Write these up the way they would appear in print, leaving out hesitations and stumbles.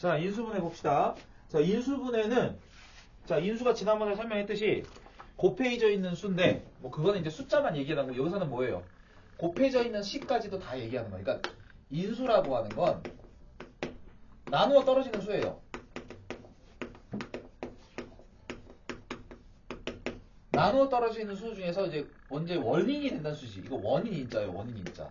자, 인수분해 봅시다. 자, 인수분해는, 자, 인수가 지난번에 설명했듯이 곱해져 있는 수인데, 뭐 그거는 이제 숫자만 얘기하는 거고, 여기서는 뭐예요? 곱해져 있는 식까지도 다 얘기하는 거예요. 그러니까 인수라고 하는 건 나누어 떨어지는 수예요. 나누어 떨어지는 수 중에서 이제 언제 원인이 된다는 수지. 이거 원인 인자예요. 원인 인자.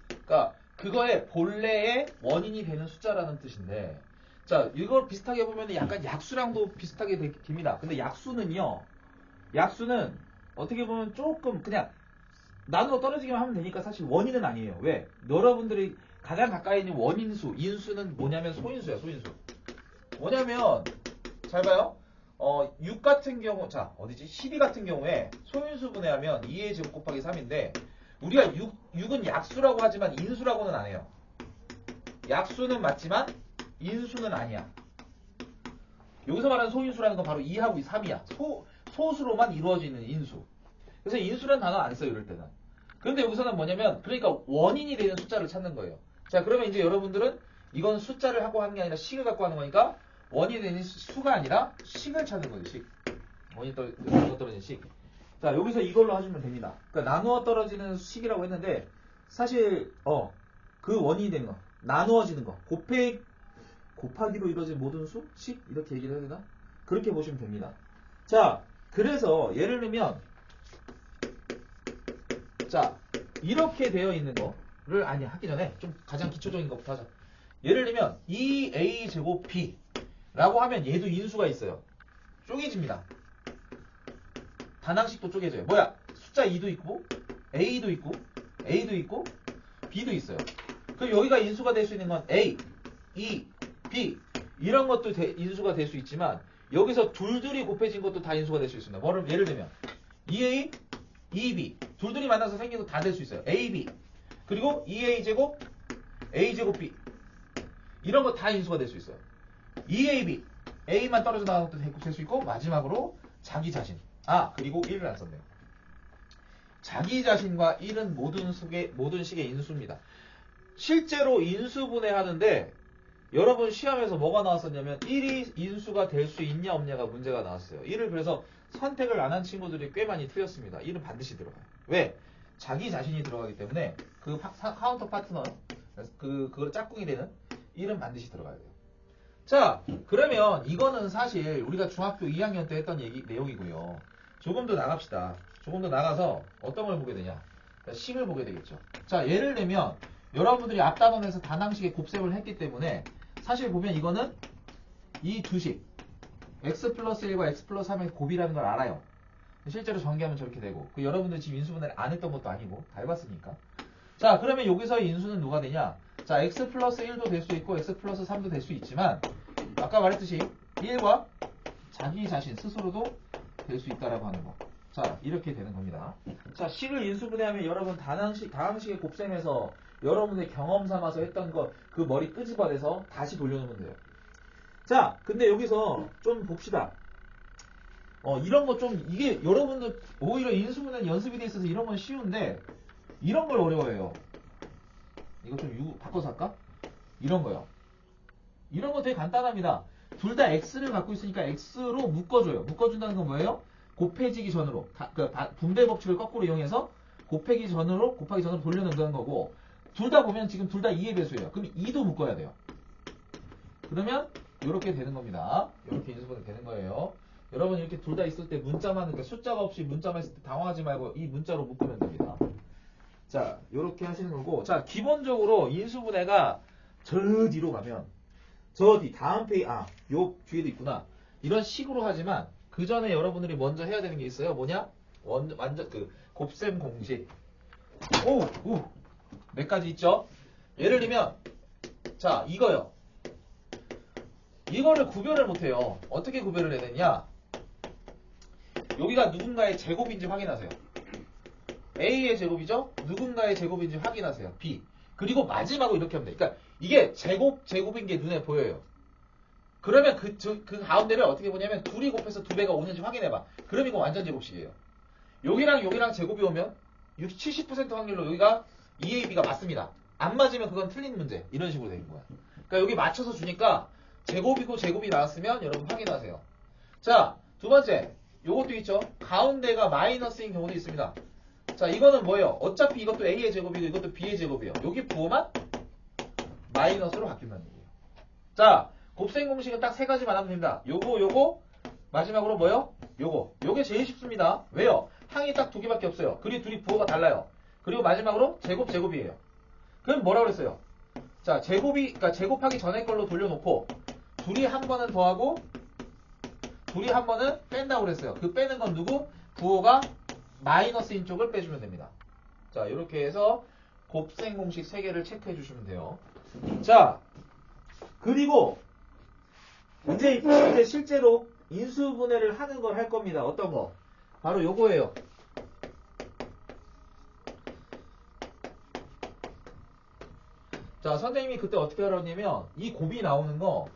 그러니까 그거의 본래의 원인이 되는 숫자라는 뜻인데, 자, 이걸 비슷하게 보면 약간 약수랑도 비슷하게 됩니다. 근데 약수는요, 약수는 어떻게 보면 조금 그냥 나누어 떨어지기만 하면 되니까 사실 원인은 아니에요. 왜? 여러분들이 가장 가까이 있는 원인수, 인수는 뭐냐면 소인수야, 소인수. 뭐냐면, 잘 봐요. 6 같은 경우, 자, 어디지? 12 같은 경우에 소인수 분해하면 2의 제곱 곱하기 3인데, 우리가 6은 약수라고 하지만 인수라고는 안 해요. 약수는 맞지만 인수는 아니야. 여기서 말하는 소인수라는 건 바로 2하고 3이야. 소수로만 이루어지는 인수. 그래서 인수라는 단어 안 써요, 이럴 때는. 그런데 여기서는 뭐냐면, 그러니까 원인이 되는 숫자를 찾는 거예요. 자, 그러면 이제 여러분들은 이건 숫자를 하고 하는 게 아니라 식을 갖고 하는 거니까, 원인이 되는 수가 아니라 식을 찾는 거예요, 식. 원인이 떨어지는 식. 자, 여기서 이걸로 하시면 됩니다. 그러니까 나누어 떨어지는 식이라고 했는데, 사실, 그 원인이 되는 거, 나누어지는 거, 곱하기로 이루어진 모든 수? 식? 이렇게 얘기를 해야 되나? 그렇게 보시면 됩니다. 자, 그래서 예를 들면, 자, 이렇게 되어 있는 거를 하기 전에 좀 가장 기초적인 것부터 하자. 예를 들면 2a 제곱 b 라고 하면 얘도 인수가 있어요. 쪼개집니다. 단항식도 쪼개져요. 뭐야? 숫자 2도 있고 a도 있고 a도 있고 b도 있어요. 그럼 여기가 인수가 될 수 있는 건 a, e, b 이런 것도 인수가 될 수 있지만, 여기서 둘둘이 곱해진 것도 다 인수가 될 수 있습니다. 예를 들면 2a, 2b 둘둘이 만나서 생긴 거 다 될 수 있어요. ab 그리고 2a 제곱 a 제곱 b 이런 거 다 인수가 될 수 있어요. 2ab a만 떨어져 나가는 것도 될 수 있고, 마지막으로 자기 자신. 그리고 1을 안 썼네요. 자기 자신과 1은 모든 식의 인수입니다. 실제로 인수분해하는데 여러분 시험에서 뭐가 나왔었냐면 1이 인수가 될 수 있냐 없냐가 문제가 나왔어요. 1을 그래서 선택을 안 한 친구들이 꽤 많이 틀렸습니다. 1은 반드시 들어가요. 왜? 자기 자신이 들어가기 때문에 그 카운터 파트너, 그걸 짝꿍이 되는 1은 반드시 들어가야 돼요. 자, 그러면 이거는 사실 우리가 중학교 2학년 때 했던 내용이고요. 조금 더 나갑시다. 조금 더 나가서 어떤 걸 보게 되냐? 식을 보게 되겠죠. 자, 예를 들면 여러분들이 앞단원에서 단항식의 곱셈을 했기 때문에 사실 보면 이거는 이 두 식, x 플러스 1과 x 플러스 3의 곱이라는 걸 알아요. 실제로 전개하면 저렇게 되고, 여러분들 지금 인수분해를 안 했던 것도 아니고 다 해봤으니까. 자, 그러면 여기서의 인수는 누가 되냐? 자, x 플러스 1도 될 수 있고 x 플러스 3도 될 수 있지만, 아까 말했듯이 1과 자기 자신 스스로도 될 수 있다라고 하는 거. 자, 이렇게 되는 겁니다. 자, 식을 인수분해하면 여러분 다항식의 곱셈에서 여러분의 경험 삼아서 했던 거 그 머리 끄집어내서 다시 돌려놓으면 돼요. 자, 근데 여기서 좀 봅시다. 이런 거 좀, 이게 여러분들 오히려 인수분해는 연습이 돼 있어서 이런 건 쉬운데, 이런 걸 어려워해요. 이거 좀 바꿔서 할까? 이런 거요. 이런 거 되게 간단합니다. 둘 다 x를 갖고 있으니까 x로 묶어줘요. 묶어준다는 건 뭐예요? 곱해지기 전으로, 분배 법칙을 거꾸로 이용해서 곱하기 전으로 돌려놓는다는 거고, 둘 다 보면 지금 둘 다 2의 배수예요. 그럼 2도 묶어야 돼요. 그러면 이렇게 되는 겁니다. 이렇게 인수분해 되는 거예요. 여러분 이렇게 둘 다 있을 때 문자만, 그러니까 숫자가 없이 문자만 있을 때 당황하지 말고 이 문자로 묶으면 됩니다. 자, 이렇게 하시는 거고, 자, 기본적으로 인수분해가 저 뒤로 가면, 저 뒤, 다음 페이지, 요 뒤에도 있구나. 이런 식으로 하지만, 그 전에 여러분들이 먼저 해야 되는 게 있어요. 뭐냐? 완전 곱셈 공식. 몇 가지 있죠? 예를 들면, 자, 이거요. 이거를 구별을 못해요. 어떻게 구별을 해야 되냐? 여기가 누군가의 제곱인지 확인하세요. A의 제곱이죠? 누군가의 제곱인지 확인하세요. B. 그리고 마지막으로 이렇게 하면 돼. 그러니까 이게 제곱인 게 눈에 보여요. 그러면 그 가운데를 어떻게 보냐면 둘이 곱해서 두 배가 오는지 확인해봐. 그럼 이거 완전 제곱식이에요. 여기랑 제곱이 오면 70% 확률로 여기가 2AB가 맞습니다. 안 맞으면 그건 틀린 문제. 이런 식으로 되는 거야. 그러니까 여기 맞춰서 주니까 제곱이고 제곱이 나왔으면 여러분 확인하세요. 자, 두 번째. 요것도 있죠. 가운데가 마이너스인 경우도 있습니다. 자, 이거는 뭐예요? 어차피 이것도 A의 제곱이고 이것도 B의 제곱이에요. 여기 부호만 마이너스로 바뀐다는 얘기예요. 자, 곱셈 공식은 딱 세 가지만 하면 됩니다. 요거, 마지막으로 뭐요? 요게 제일 쉽습니다. 왜요? 항이 딱 두 개밖에 없어요. 그리고 둘이 부호가 달라요. 그리고 마지막으로 제곱이에요. 그럼 뭐라고 그랬어요? 자, 그러니까 제곱하기 전에 걸로 돌려놓고 둘이 한 번은 더하고 둘이 한 번은 뺀다고 그랬어요. 그 빼는 건 누구? 부호가 마이너스인 쪽을 빼주면 됩니다. 자, 이렇게 해서 곱셈 공식 3개를 체크해 주시면 돼요. 자, 그리고 이제 실제로 인수분해를 하는 걸 할 겁니다. 어떤 거? 바로 요거예요. 자, 선생님이 그때 어떻게 하라냐면 이 곱이 나오는 거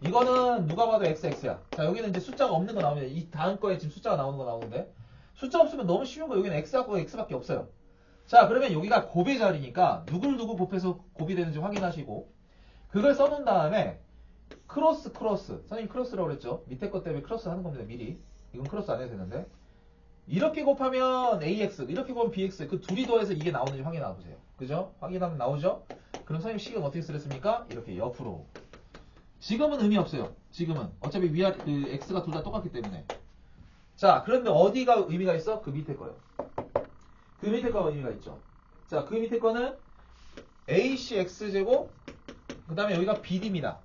이거는 누가 봐도 XX야. 자, 여기는 이제 숫자가 없는 거 나옵니다. 이 다음 거에 지금 숫자가 나오는 거 나오는데 숫자 없으면 너무 쉬운 거. 여기는 X하고 X밖에 없어요. 자, 그러면 여기가 곱의 자리니까 누구 곱해서 곱이 되는지 확인하시고 그걸 써놓은 다음에 크로스 선생님 크로스라고 그랬죠. 밑에 것 때문에 크로스 하는 겁니다. 미리. 이건 크로스 안 해도 되는데 이렇게 곱하면 AX 이렇게 곱하면 BX 그 둘이 더해서 이게 나오는지 확인해 보세요. 그죠? 확인하면 나오죠? 그럼 선생님 식은 어떻게 쓰랬습니까? 이렇게 옆으로. 지금은 의미 없어요. 지금은 어차피 위아래 그 X가 둘 다 똑같기 때문에. 자, 그런데 어디가 의미가 있어? 그 밑에 거요. 그 밑에 거가 의미가 있죠. 자, 그 밑에 거는 ACX제곱 그 다음에 여기가 BD입니다.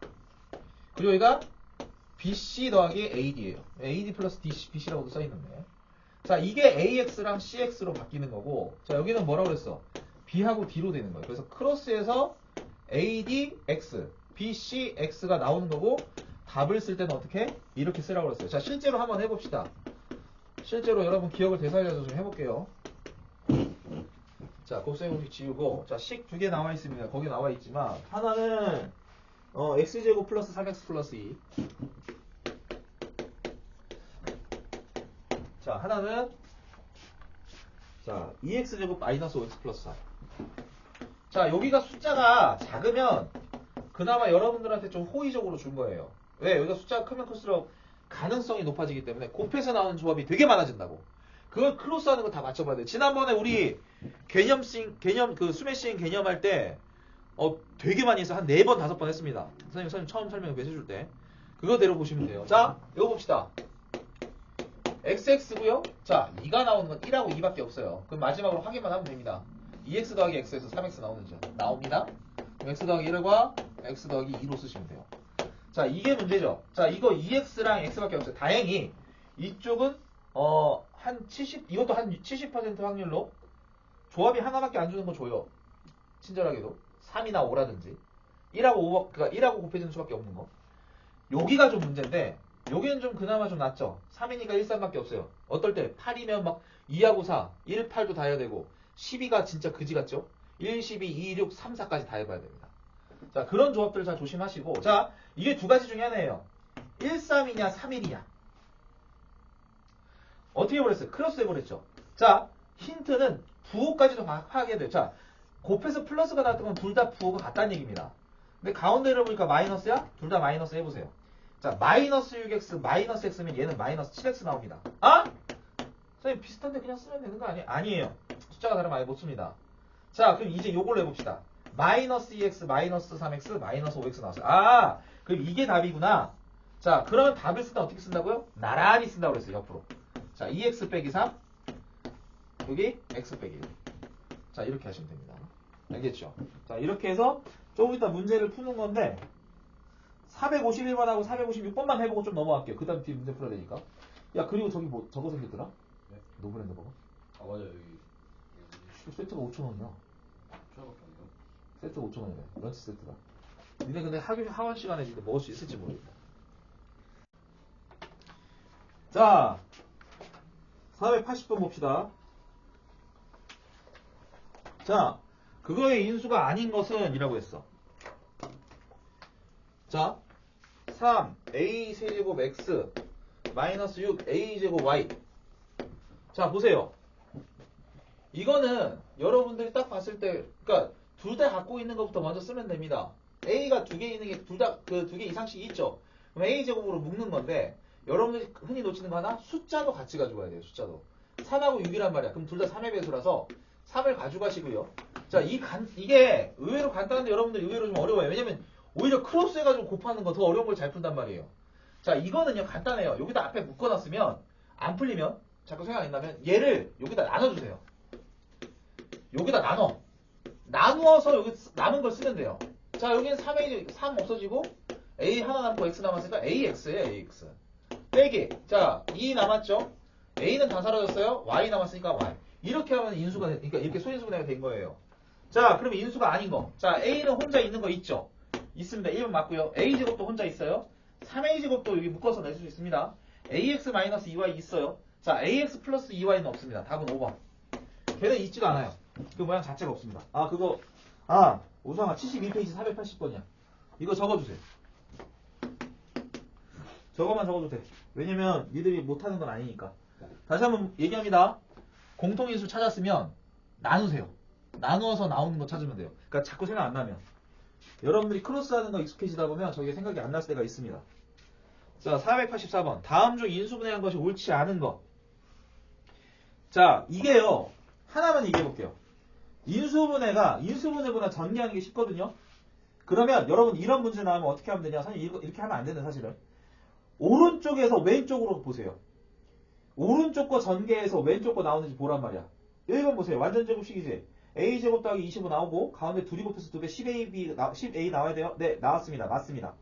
그리고 여기가 BC 더하기 AD예요. AD 플러스 BC라고도 써있는데. 자, 이게 AX랑 CX로 바뀌는 거고 자, 여기는 뭐라고 그랬어? B하고 D로 되는 거예요. 그래서 크로스에서 ADX, BCX가 나오는 거고 답을 쓸 때는 어떻게? 이렇게 쓰라고 그랬어요. 자, 실제로 한번 해봅시다. 실제로 여러분 기억을 되살려서 좀 해볼게요. 자, 곱셈 공식 지우고 자, 식 두 개 나와 있습니다. 거기 나와 있지만 하나는 x제곱 플러스 3x 플러스 2 자, 하나는 자, 2x제곱 마이너스 5x 플러스 4 자, 여기가 숫자가 작으면 그나마 여러분들한테 좀 호의적으로 준 거예요. 왜? 여기가 숫자가 크면 클수록 가능성이 높아지기 때문에 곱해서 나오는 조합이 되게 많아진다고. 그걸 크로스 하는 거 다 맞춰봐야 돼. 지난번에 우리 그 스매싱 개념할 때 되게 많이 해서 한 4번, 5번 했습니다. 선생님 처음 설명 해줄 때. 그거대로 보시면 돼요. 자, 이거 봅시다. XX고요. 자, 2가 나오는 건 1하고 2밖에 없어요. 그럼 마지막으로 확인만 하면 됩니다. 2x 더하기 x에서 3x 나오는지 나옵니다. 그럼 x 더하기 1과 x 더하기 2로 쓰시면 돼요. 자, 이게 문제죠. 자, 이거 2x랑 x밖에 없어요. 다행히 이쪽은 한 70, 이것도 한 70% 확률로 조합이 하나밖에 안 주는 거 줘요. 친절하게도 3이나 5라든지 1하고 5, 그러니까 1하고 곱해지는 수밖에 없는 거. 여기가 좀 문제인데 여기는 좀 그나마 좀 낫죠. 3이니까 1, 3밖에 없어요. 어떨 때 8이면 막 2하고 4, 1, 8도 다 해야 되고 12가 진짜 그지 같죠? 1, 12, 2, 6, 3, 4까지 다 해봐야 됩니다. 자, 그런 조합들 잘 조심하시고 자, 이게 두 가지 중에 하나예요. 1, 3이냐 3, 1이냐 어떻게 해버렸어요? 크로스 해버렸죠. 자, 힌트는 부호까지도 파악해야 돼요. 자, 곱해서 플러스가 나왔던 건 둘 다 부호가 같다는 얘기입니다. 근데 가운데로 보니까 마이너스야? 둘 다 마이너스 해보세요. 자, 마이너스 6x, 마이너스 x면 얘는 마이너스 7x 나옵니다. 아? 선생님 비슷한데 그냥 쓰면 되는 거 아니에요? 아니에요. 숫자가 다르면 아예 못 씁니다. 자, 그럼 이제 요걸로 해봅시다. 마이너스 2x, 마이너스 3x, 마이너스 5x 나왔어요. 아, 그럼 이게 답이구나. 자, 그러면 답을 쓴다 어떻게 쓴다고요? 나란히 쓴다고 그랬어요. 옆으로. 자, 2x 빼기 3 여기 x 빼기 1 자, 이렇게 하시면 됩니다. 알겠죠? 자, 이렇게 해서 조금 이따 문제를 푸는 건데 451번하고 456번만 해보고 좀 넘어갈게요. 그 다음 뒤에 문제 풀어야 되니까. 야, 그리고 저기 뭐 저거 생겼더라? 네? 노브랜드 버거? 아 맞아요 여기 세트가 5,000원이야. 추가밖에 안 돼요? 세트가 5,000원이래. 런치 세트가. 니네 근데 하원 시간에 진짜 먹을 수 있을지 모르겠다. 자, 480번 봅시다. 자, 그거의 인수가 아닌 것은 이라고 했어. 자, 3a 세제곱 x 마이너스 6a 제곱 y. 자, 보세요. 이거는 여러분들이 딱 봤을 때, 그러니까 둘 다 갖고 있는 것부터 먼저 쓰면 됩니다. A가 두 개 있는 게 둘 다 그 두 개 이상씩 있죠. 그럼 A제곱으로 묶는 건데 여러분들이 흔히 놓치는 거 하나 숫자도 같이 가져가야 돼요. 숫자도 3하고 6이란 말이야. 그럼 둘 다 3의 배수라서 3을 가져가시고요. 자, 이게 의외로 간단한데 여러분들 의외로 좀 어려워요. 왜냐면 오히려 크로스 해가지고 곱하는 거 더 어려운 걸 잘 푼단 말이에요. 자, 이거는요 간단해요. 여기다 앞에 묶어놨으면 안 풀리면 자꾸 생각 안 나면 얘를 여기다 나눠주세요. 여기다 나누어서 여기 남은 걸 쓰면 돼요. 자, 여기는 3 없어지고 A 하나 남고 X 남았으니까 AX예요. AX 빼기. 자, 2 남았죠. A는 다 사라졌어요. Y 남았으니까 Y. 이렇게 하면 인수가 그러니까 이렇게 소인수분해가 된 거예요. 자, 그러면 인수가 아닌 거. 자, A는 혼자 있는 거 있죠. 있습니다. 1번 맞고요. A제곱도 혼자 있어요. 3A제곱도 여기 묶어서 낼 수 있습니다. AX-2Y 있어요. 자, AX 플러스 2Y는 없습니다. 답은 5번. 걔는 있지도 않아요. 그 모양 자체가 없습니다. 오상아 72페이지 480번이야. 이거 적어주세요. 저거만 적어도 돼. 왜냐면 니들이 못하는 건 아니니까. 다시 한번 얘기합니다. 공통인수 찾았으면 나누세요. 나누어서 나오는 거 찾으면 돼요. 그러니까 자꾸 생각 안 나면. 여러분들이 크로스하는 거 익숙해지다 보면 저게 생각이 안 날 때가 있습니다. 자, 484번. 다음 중 인수분해한 것이 옳지 않은 것. 자, 이게요. 하나만 얘기해 볼게요. 인수분해보다 전개하는 게 쉽거든요. 그러면 여러분 이런 문제 나오면 어떻게 하면 되냐? 사실 이렇게 하면 안 되는 사실은. 오른쪽에서 왼쪽으로 보세요. 오른쪽 거 전개해서 왼쪽 거 나오는지 보란 말이야. 1번 보세요. 완전 제곱식이지. A제곱 더하기 25 나오고 가운데 둘이 곱해서 2배 10A 나와야 돼요? 네, 나왔습니다. 맞습니다.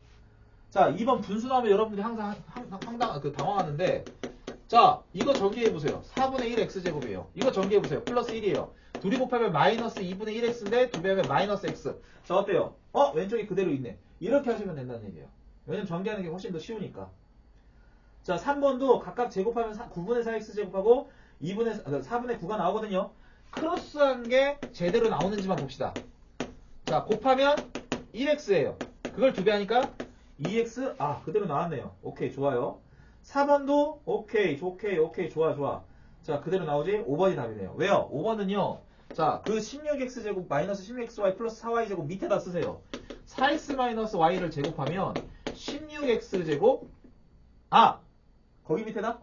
자, 2번 분수 나오면 여러분들이 항상 당황하는데 자, 이거 전개해보세요. 4분의 1 X제곱이에요. 이거 전개해보세요. 플러스 1이에요. 둘이 곱하면 마이너스 2분의 1X인데 2배 하면 마이너스 X. 자, 어때요? 왼쪽이 그대로 있네. 이렇게 하시면 된다는 얘기예요. 왜냐면 전개하는 게 훨씬 더 쉬우니까. 자, 3번도 각각 제곱하면 9분의 4X 제곱하고 4분의 9가 나오거든요. 크로스한 게 제대로 나오는지만 봅시다. 자, 곱하면 1X예요. 그걸 2배 하니까 2X, 그대로 나왔네요. 오케이, 좋아요. 4번도 오케이, 좋아. 자, 그대로 나오지? 5번이 답이네요. 왜요? 5번은요. 자, 그 16X제곱 마이너스 16XY 플러스 4Y제곱 밑에다 쓰세요. 4X 마이너스 Y를 제곱하면 16X제곱 거기 밑에다?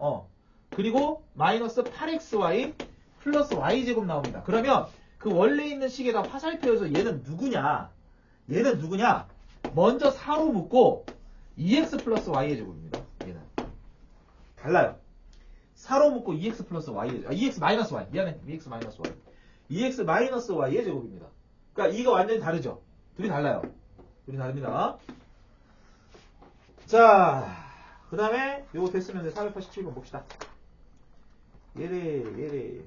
그리고 마이너스 8XY 플러스 Y제곱 나옵니다. 그러면 그 원래 있는 식에다 화살표에서 얘는 누구냐? 먼저 4로 묶고 2X 플러스 Y의 제곱입니다. 얘는 달라요. 4로 묶고 2X 플러스 Y의 2X 마이너스 Y. 미안해. 2X 마이너스 Y. 2X 마이너스 Y의 제곱입니다. 그러니까 이거 완전히 다르죠? 둘이 달라요. 둘이 다릅니다. 자, 그 다음에 요거 됐으면 487번 봅시다. 얘래.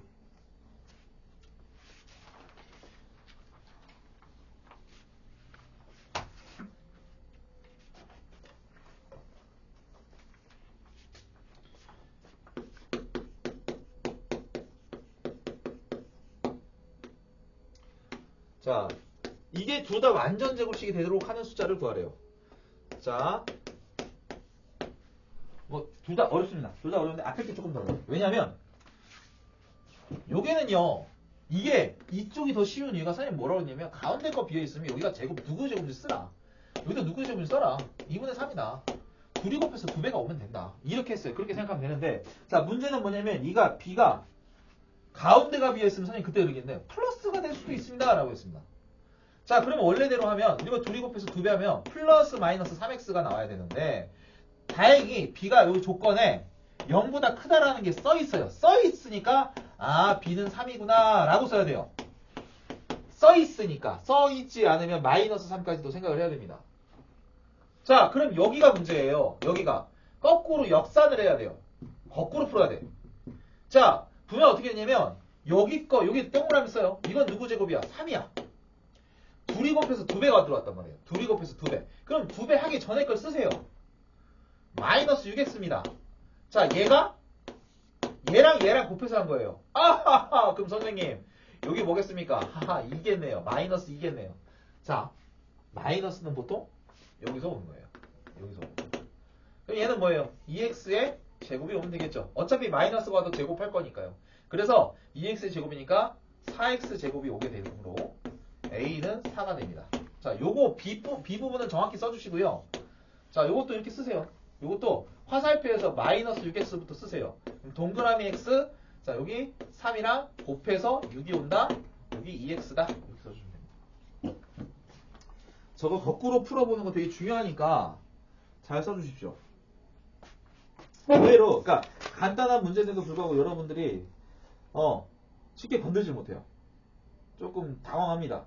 자, 이게 둘 다 완전 제곱식이 되도록 하는 숫자를 구하래요. 자, 둘 다 어렵습니다. 둘 다 어려운데 앞에 게 조금 더 어려워요. 왜냐면 요게는요, 이게 이쪽이 더 쉬운 이유가 선생님 뭐라고 했냐면 가운데 거 비어있으면 여기가 누구 제곱인지 쓰라. 여기다 누구 제곱인지 써라. 2분의 3이다. 둘이 곱해서 2배가 오면 된다. 이렇게 했어요. 그렇게 생각하면 되는데, 자, 문제는 뭐냐면 B가 가운데가 비어있으면 선생님 그때 그러겠는데 플러스가 될 수도 있습니다 라고 했습니다. 자, 그러면 원래대로 하면 이거 둘이 곱해서 2배 하면 플러스 마이너스 3x가 나와야 되는데 다행히 B가 여기 조건에 0보다 크다라는 게 써있어요. 써있으니까 B는 3이구나 라고 써야 돼요. 써있으니까. 써있지 않으면 마이너스 3까지도 생각을 해야 됩니다. 자, 그럼 여기가 문제예요. 여기가 거꾸로 역산을 해야 돼요. 거꾸로 풀어야 돼. 자, 분명 어떻게 했냐면 여기 동그라미 써요. 이건 누구 제곱이야? 3이야. 둘이 곱해서 2배가 들어왔단 말이에요. 둘이 곱해서 2배. 그럼 2배 하기 전에 걸 쓰세요. 마이너스 6x입니다. 자, 얘랑 곱해서 한 거예요. 그럼 선생님 여기 뭐겠습니까? 이겠네요. 마이너스 2겠네요. 자, 마이너스는 보통 여기서 오는 거예요. 여기서 오는 거예요. 그럼 얘는 뭐예요? 2x의 제곱이 오면 되겠죠. 어차피 마이너스가 와도 제곱할 거니까요. 그래서 2x의 제곱이니까 4x 제곱이 오게 되므로 a는 4가 됩니다. 자, 요거 B 부분은 정확히 써주시고요. 자, 요것도 이렇게 쓰세요. 요것도 화살표에서 마이너스 6x부터 쓰세요. 그럼 동그라미 x, 자, 여기 3이랑 곱해서 6이 온다. 여기 2x다. 이렇게 써주시면 됩니다. 저거 거꾸로 풀어보는 거 되게 중요하니까 잘 써주십시오. 의외로, 그러니까 간단한 문제인데도 불구하고 여러분들이 쉽게 건들지 못해요. 조금 당황합니다.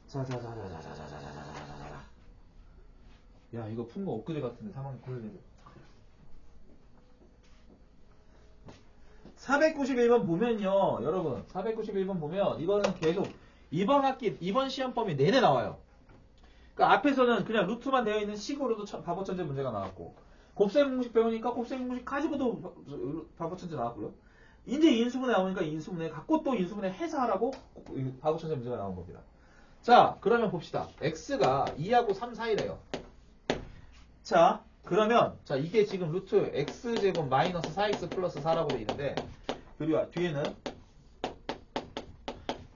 자자자자자자자자자자자자. 야, 이거 푼 거 엊그제 같은데 상황이 고려되네. 491번 보면요, 여러분, 491번 보면 이거는 계속 이번 학기, 이번 시험범위 내내 나와요. 그러니까 앞에서는 그냥 루트만 되어 있는 식으로도 바보 천재 문제가 나왔고, 곱셈 공식 배우니까 곱셈 공식 가지고도 바보 천재 나왔고요. 이제 인수분해 나오니까 인수분해 갖고 또 인수분해 해서 하라고 바보 천재 문제가 나온 겁니다. 자, 그러면 봅시다. x가 2하고 3 사이래요. 자, 그러면 자, 이게 지금 루트 x제곱 마이너스 4x 플러스 4라고 돼 있는데, 그리고 뒤에는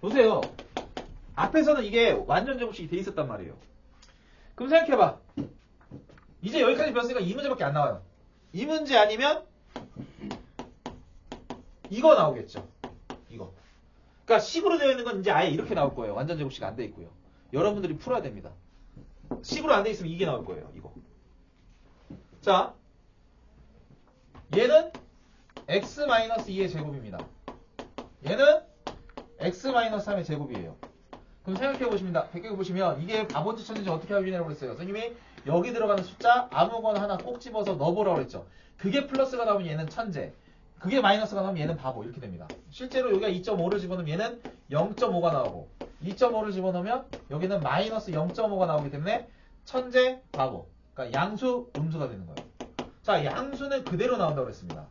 보세요. 앞에서는 이게 완전 제곱식이 돼 있었단 말이에요. 그럼 생각해봐. 이제 여기까지 배웠으니까 이 문제밖에 안 나와요. 이 문제 아니면 이거 나오겠죠. 이거. 그러니까 식으로 되어 있는 건 이제 아예 이렇게 나올 거예요. 완전 제곱식 안 돼 있고요. 여러분들이 풀어야 됩니다. 식으로 안 돼 있으면 이게 나올 거예요. 이거. 자, 얘는 x-2의 제곱입니다. 얘는 x-3의 제곱이에요. 그럼 생각해보시면 이게 바본지 천지인지 어떻게 확인하라고 그랬어요? 선생님이 여기 들어가는 숫자 아무거나 하나 꼭 집어서 넣어보라고 그랬죠. 그게 플러스가 나오면 얘는 천재, 그게 마이너스가 나오면 얘는 바보, 이렇게 됩니다. 실제로 여기가 2.5를 집어넣으면 얘는 0.5가 나오고, 2.5를 집어넣으면 여기는 마이너스 0.5가 나오기 때문에 천재, 바보. 그러니까 양수, 음수가 되는 거예요. 자, 양수는 그대로 나온다고 그랬습니다.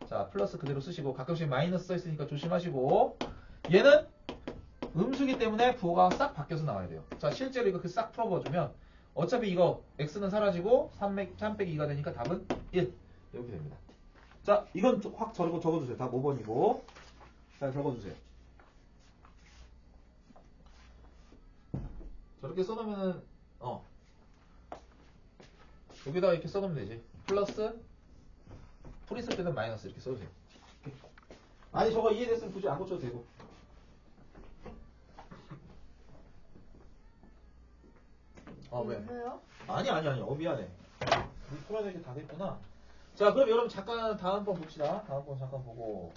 자, 플러스 그대로 쓰시고, 가끔씩 마이너스 써있으니까 조심하시고, 얘는 음수기 때문에 부호가 싹 바뀌어서 나와야 돼요. 자, 실제로 이거 싹 풀어봐주면 어차피 이거 x는 사라지고 3 빼기 2가 되니까 답은 1 이렇게 됩니다. 자, 이건 확 적어주세요. 답 5번이고 잘 적어주세요. 저렇게 써놓으면은 여기다가 이렇게 써놓으면 되지. 플러스 풀 있을 때는 마이너스 이렇게 써주세요. 아니, 저거 이해됐으면 굳이 안 고쳐도 되고. 왜? 왜요? 아니. 미안해. 우리 풀어야 게 다 됐구나. 자, 그럼 여러분 잠깐 다음 번 봅시다. 다음 번 잠깐 보고.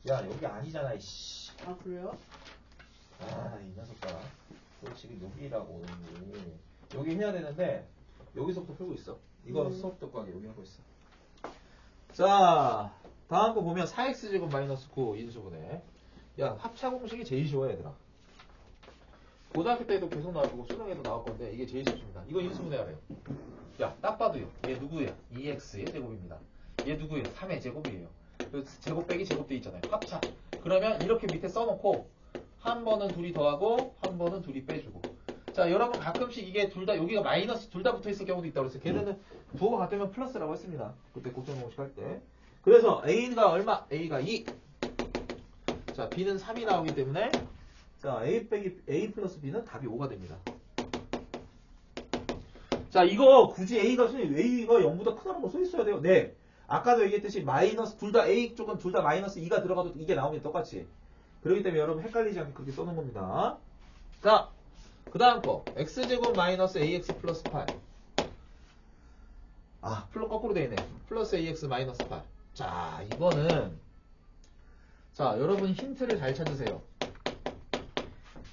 야, 여기 아니잖아, 이씨. 아, 그래요? 아, 이 녀석 봐. 너 지금 여기라고. 여기 해야 되는데 여기서부터 풀고 있어. 이거 수업 듣고 하게 여기 하고 있어. 자, 다음 거 보면 4x제곱 마이너스 9 인수분해. 야, 합차 공식이 제일 쉬워, 얘들아. 고등학교 때도 계속 나오고 수능에도 나올 건데 이게 제일 쉽습니다. 이거 인수분해야 돼요. 야, 딱 봐도요. 얘 누구예요? 2x의 제곱입니다. 얘 누구예요? 3의 제곱이에요. 제곱 빼기 제곱 돼 있잖아요. 합차. 그러면 이렇게 밑에 써놓고 한 번은 둘이 더하고 한 번은 둘이 빼주고. 자, 여러분 가끔씩 이게 둘 다 여기가 마이너스 둘 다 붙어있을 경우도 있다고 그랬어요. 걔네는 부호가 같으면 플러스라고 했습니다. 그때 곱셈 공식 할 때. 그래서 A가 얼마? A가 2. 자, B는 3이 나오기 때문에 자, A 플러스 B는 답이 5가 됩니다. 자, 이거 굳이 A가 0보다 크다는 거 써있어야 돼요. 네. 아까도 얘기했듯이 마이너스 둘 다 A 쪽은 둘 다 마이너스 2가 들어가도 이게 나오면 똑같이. 그렇기 때문에 여러분 헷갈리지 않게 그렇게 써놓은 겁니다. 자, 그 다음 거 x제곱 마이너스 ax 플러스 8. 아, 거꾸로 되어 있네. 플러스 ax 마이너스 8. 자, 이거는 자, 여러분 힌트를 잘 찾으세요.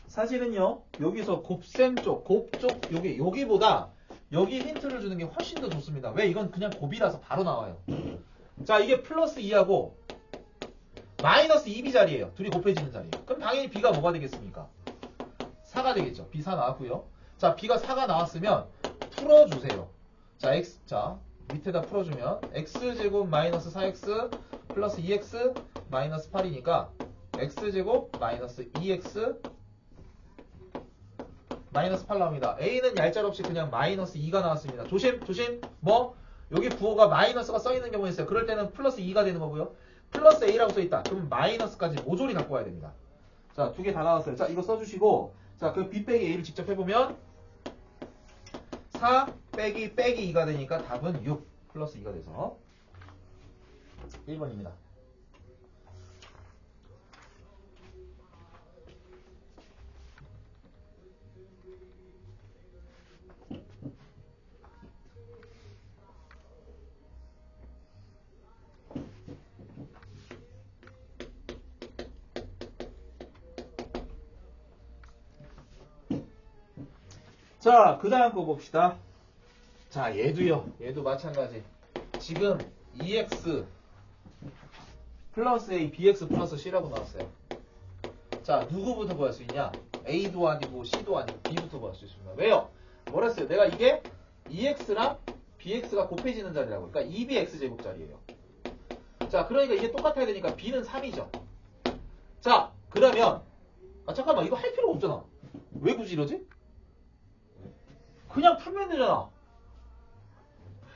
사실은요, 여기서 곱셈 쪽, 곱 쪽, 여기보다 여기 힌트를 주는 게 훨씬 더 좋습니다. 왜? 이건 그냥 곱이라서 바로 나와요. 자, 이게 플러스 2하고 마이너스 2b 자리예요. 둘이 곱해지는 자리예요. 그럼 당연히 b가 뭐가 되겠습니까? 4가 되겠죠. b 4 나왔고요. 자, b가 4가 나왔으면 풀어주세요. 자, 밑에다 풀어주면 x제곱 마이너스 4x 플러스 2x 마이너스 8이니까 x제곱 마이너스 2x 마이너스 8 나옵니다. A는 얄짤없이 그냥 마이너스 2가 나왔습니다. 조심 조심. 뭐 여기 부호가 마이너스가 써있는 경우가 있어요. 그럴 때는 플러스 2가 되는 거고요. 플러스 A라고 써있다. 그럼 마이너스까지 모조리 갖고 와야 됩니다. 자, 두 개 다 나왔어요. 자, 이거 써주시고, 자, 그 B 빼기 A를 직접 해보면 4 빼기 2가 되니까 답은 6 플러스 2가 돼서 1번입니다. 자, 그 다음 거 봅시다. 자, 얘도요. 얘도 마찬가지. 지금 EX 플러스 A, BX 플러스 C라고 나왔어요. 자, 누구부터 구할 수 있냐? A도 아니고 C도 아니고 B부터 구할 수 있습니다. 왜요? 뭐랬어요? 내가 이게 EX랑 BX가 곱해지는 자리라고. 그러니까 2BX 제곱자리예요. 자, 그러니까 이게 똑같아야 되니까 B는 3이죠. 자, 그러면 잠깐만, 이거 할 필요가 없잖아. 왜 굳이 이러지? 그냥 풀면 되잖아.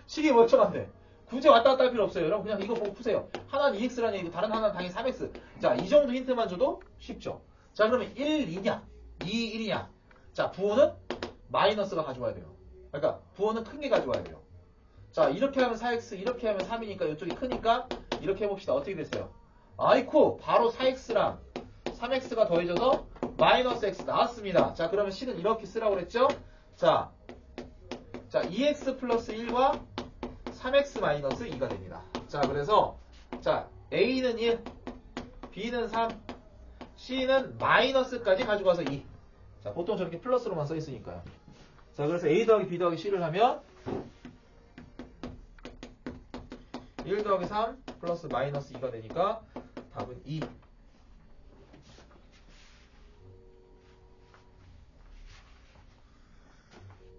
식이 멀쩡한데 굳이 왔다 갔다 할 필요 없어요. 여러분 그냥 이거 보고 푸세요. 하나는 2x라는 얘기고 다른 하나는 당연히 3x. 자, 이 정도 힌트만 줘도 쉽죠. 자, 그러면 1, 2냐 2, 1이냐. 자, 부호는 마이너스가 가져와야 돼요. 그러니까 부호는 큰 게 가져와야 돼요. 자, 이렇게 하면 4x, 이렇게 하면 3이니까 이쪽이 크니까 이렇게 해봅시다. 어떻게 됐어요? 아이쿠, 바로 4x랑 3x가 더해져서 마이너스 x 나왔습니다. 자, 그러면 식은 이렇게 쓰라고 그랬죠? 자, 2x 플러스 1과 3x 마이너스 2가 됩니다. 자, 그래서 자, A는 1, B는 3, C는 마이너스까지 가져가서 2. 자, 보통 저렇게 플러스로만 써 있으니까요. 자, 그래서 A 더하기 B 더하기 C를 하면 1 더하기 3 플러스 마이너스 2가 되니까 답은 2.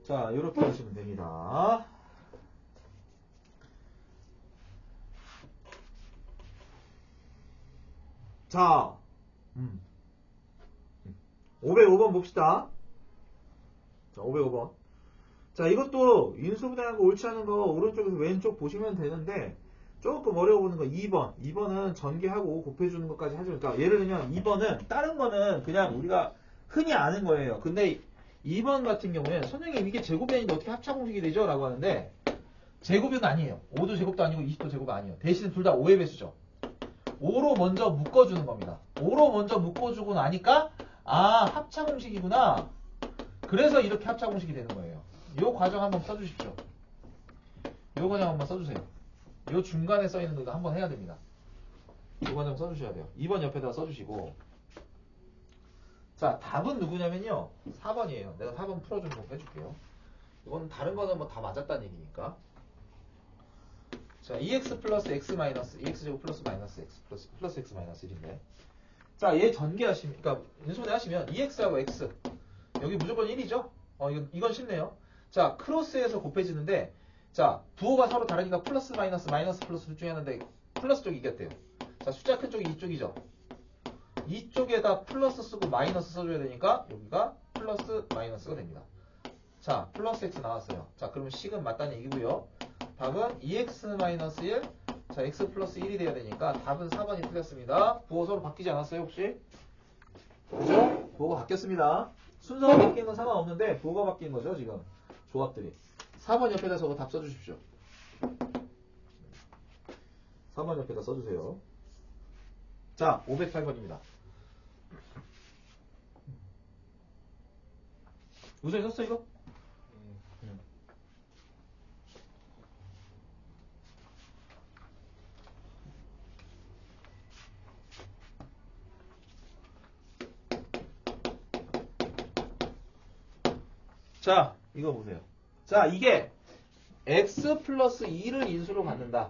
자, 이렇게 하시면 됩니다. 자, 505번 봅시다. 자, 505번. 자, 이것도 인수분해하는 거 옳지 않은 거 오른쪽에서 왼쪽 보시면 되는데 조금 어려워 보는 거 2번. 2번은 전개하고 곱해주는 것까지 하죠. 그러니까 예를 들면 2번은 다른 거는 그냥 우리가 흔히 아는 거예요. 근데 2번 같은 경우에 선생님 이게 제곱이 아닌데 어떻게 합차공식이 되죠? 라고 하는데 제곱은 아니에요. 5도 제곱도 아니고 20도 제곱 아니에요. 대신 둘 다 5의 배수죠. 5로 먼저 묶어주는 겁니다. 5로 먼저 묶어주고 나니까 아, 합차공식이구나. 그래서 이렇게 합차공식이 되는 거예요. 요 과정 한번 써주십시오. 요 과정 한번 써주세요. 요 중간에 써있는 거 한번 해야 됩니다. 요 과정 써주셔야 돼요. 2번 옆에다 써주시고. 자, 답은 누구냐면요 4번이에요. 내가 4번 풀어주는 거 해줄게요. 이건 다른 거는 뭐 다 맞았다는 얘기니까. 자, 2x 플러스 x 마이너스 2x제곱 플러스 마이너스 x 플러스 x 마이너스 1인데 자, 얘 전개하시면 그러니까 인수분해 하시면 2x하고 x 여기 무조건 1이죠? 이건 쉽네요. 자, 크로스해서 곱해지는데 자, 부호가 서로 다르니까 플러스 마이너스 마이너스 플러스 둘 중에 하나인데 플러스 쪽이 이겼대요. 자, 숫자 큰 쪽이 이쪽이죠. 이쪽에다 플러스 쓰고 마이너스 써줘야 되니까 여기가 플러스 마이너스가 됩니다. 자, 플러스 x 나왔어요. 자, 그러면 식은 맞다는 얘기고요. 답은 2x 마이너스 1. 자, x 플러스 1이 돼야 되니까 답은 4번이 틀렸습니다. 부호 서로 바뀌지 않았어요, 혹시? 그죠? 부호가 바뀌었습니다. 순서가 바뀌는 건 상관없는데 부호가 바뀐 거죠, 지금. 조합들이. 4번 옆에다 저거 답 써주십시오. 4번 옆에다 써주세요. 자, 508번입니다. 우선이 썼어, 이거? 자, 이거 보세요. 자, 이게 x 플러스 2를 인수로 갖는다.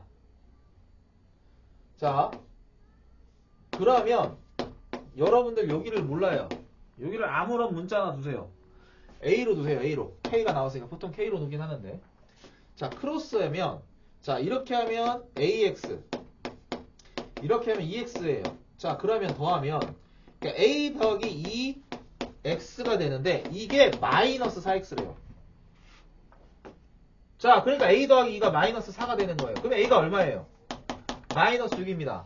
자, 그러면 여러분들 여기를 몰라요. 여기를 아무런 문자나 두세요. A로 두세요. A로. K가 나왔으니까 보통 K로 두긴 하는데. 자, 크로스하면 자, 이렇게 하면 AX 이렇게 하면 EX예요. 자, 그러면 더하면 그러니까 A 더하기 2 x가 되는데 이게 마이너스 4x래요. 자, 그러니까 a 더하기 2가 마이너스 4가 되는 거예요. 그럼 a가 얼마예요? 마이너스 6입니다.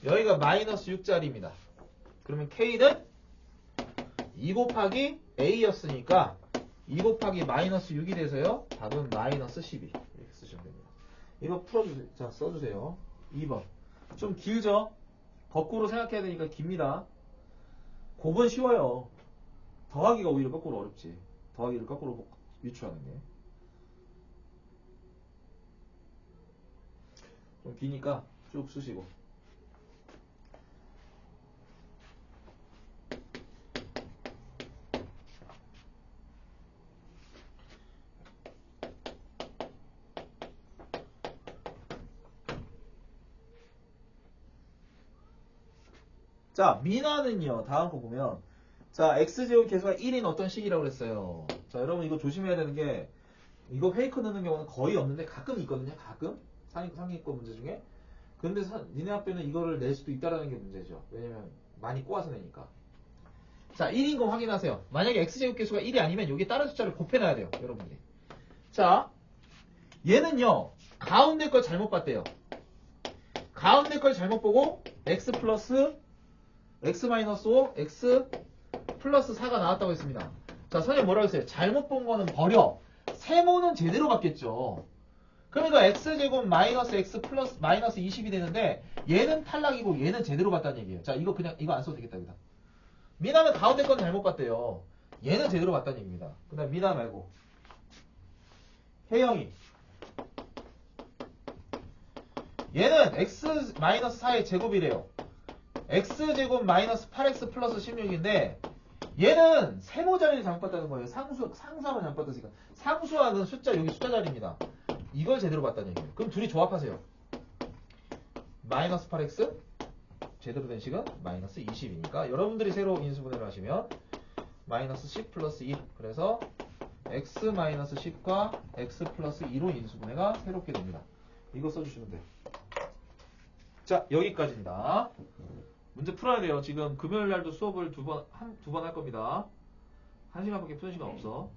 여기가 마이너스 6짜리입니다. 그러면 k는 2 곱하기 a였으니까 2 곱하기 마이너스 6이 돼서요. 답은 마이너스 12. 이렇게 쓰시면 됩니다. 이거 풀어주세요. 자, 써주세요. 2번. 좀 길죠? 거꾸로 생각해야 되니까 깁니다. 곱은 쉬워요. 더하기가 오히려 거꾸로 어렵지. 더하기를 거꾸로 유추하는 게. 좀 기니까 쭉 쓰시고. 자, 민화는요, 다음 거 보면, 자, x제곱 계수가 1인 어떤 식이라고 그랬어요. 자, 여러분 이거 조심해야 되는 게, 이거 페이크 넣는 경우는 거의 없는데 가끔 있거든요, 가끔. 상위권 문제 중에. 근데 니네 학교는 이거를 낼 수도 있다라는 게 문제죠. 왜냐면 많이 꼬아서 내니까. 자, 1인 거 확인하세요. 만약에 x제곱 계수가 1이 아니면 여기 다른 숫자를 곱해놔야 돼요, 여러분들이. 자, 얘는요, 가운데 걸 잘못 봤대요. 가운데 걸 잘못 보고, x 플러스 x 마이너스 5, x 플러스 4가 나왔다고 했습니다. 자, 선생님 뭐라고 했어요? 잘못 본 거는 버려. 세모는 제대로 봤겠죠. 그러니까 x제곱 마이너스 x 플러스 마이너스 20이 되는데 얘는 탈락이고 얘는 제대로 봤다는 얘기예요. 자, 이거 그냥 이거 안 써도 되겠다. 여기다. 미나는 가운데 건 잘못 봤대요. 얘는 제대로 봤다는 얘기입니다. 그 다음 미나 말고 혜영이 얘는 x 마이너스 4의 제곱이래요. x제곱 마이너스 8x 플러스 16인데 얘는 세모 자리를 잘못 봤다는 거예요. 상수하면 잘못 봤다니까. 상수하는 숫자 여기 숫자 자리입니다. 이걸 제대로 봤다는 얘기예요. 그럼 둘이 조합하세요. 마이너스 8x 제대로 된 식은 마이너스 20이니까 여러분들이 새로 인수분해를 하시면 마이너스 10 플러스 2 그래서 x 마이너스 10과 x 플러스 2로 인수분해가 새롭게 됩니다. 이거 써주시면 돼요. 자, 여기까지입니다. 문제 풀어야 돼요. 지금 금요일 날도 수업을 두 번 할 겁니다. 1시간밖에 푸는 시간 없어.